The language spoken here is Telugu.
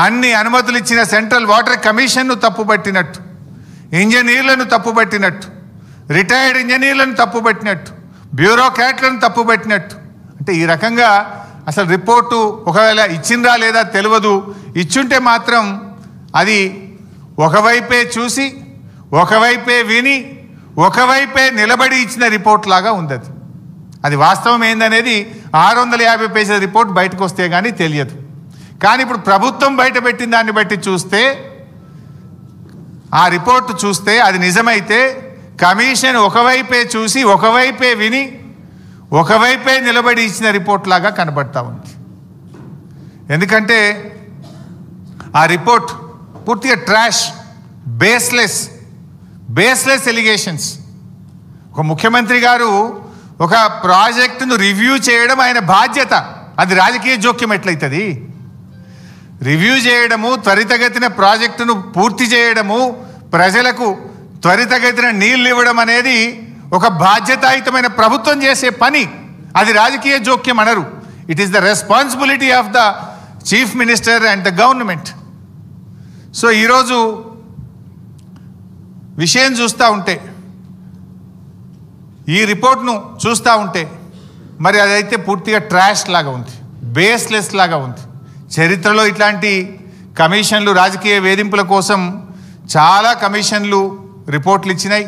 అన్ని అనుమతులు ఇచ్చిన సెంట్రల్ వాటర్ కమిషన్ను తప్పుపట్టినట్టు, ఇంజనీర్లను తప్పుపట్టినట్టు, రిటైర్డ్ ఇంజనీర్లను తప్పుపట్టినట్టు, బ్యూరోక్రాట్లను తప్పుపట్టినట్టు. అంటే ఈ రకంగా అసలు రిపోర్టు ఒకవేళ ఇచ్చిందా లేదా తెలియదు, ఇచ్చుంటే మాత్రం అది ఒకవైపే చూసి ఒకవైపే విని ఒకవైపే నిలబడి ఇచ్చిన రిపోర్ట్ లాగా ఉంది. అది వాస్తవం ఏందనేది 650 పేజీల రిపోర్ట్ బయటకు వస్తే కానీ తెలియదు. కానీ ఇప్పుడు ప్రభుత్వం బయట పెట్టిన దాన్ని బట్టి చూస్తే, ఆ రిపోర్టు చూస్తే అది నిజమైతే కమిషన్ ఒకవైపే చూసి ఒకవైపే విని ఒకవైపే నిలబడి ఇచ్చిన రిపోర్ట్ లాగా కనబడతా ఉంది. ఎందుకంటే ఆ రిపోర్ట్ పూర్తిగా ట్రాష్, బేస్లెస్ ఎలిగేషన్స్. ఒక ముఖ్యమంత్రి గారు ఒక ప్రాజెక్టును రివ్యూ చేయడం ఆయన బాధ్యత. అది రాజకీయ జోక్యం ఎట్లయితుంది? రివ్యూ చేయడము, త్వరితగతిన ప్రాజెక్టును పూర్తి చేయడము, ప్రజలకు త్వరితగతిన నీళ్ళు ఇవ్వడం అనేది ఒక బాధ్యతాయుతమైన ప్రభుత్వం చేసే పని. అది రాజకీయ జోక్యం అనరు. It is the responsibility of the chief minister and the government. So ఈరోజు విషయం చూస్తూ ఉంటే, ఈ రిపోర్ట్ను చూస్తూ ఉంటే మరి అదైతే పూర్తిగా ట్రాష్ లాగా ఉంది, బేస్లెస్ లాగా ఉంది. చరిత్రలో ఇట్లాంటి కమిషన్లు, రాజకీయ వేధింపుల కోసం చాలా కమిషన్లు రిపోర్ట్లు ఇచ్చినాయి.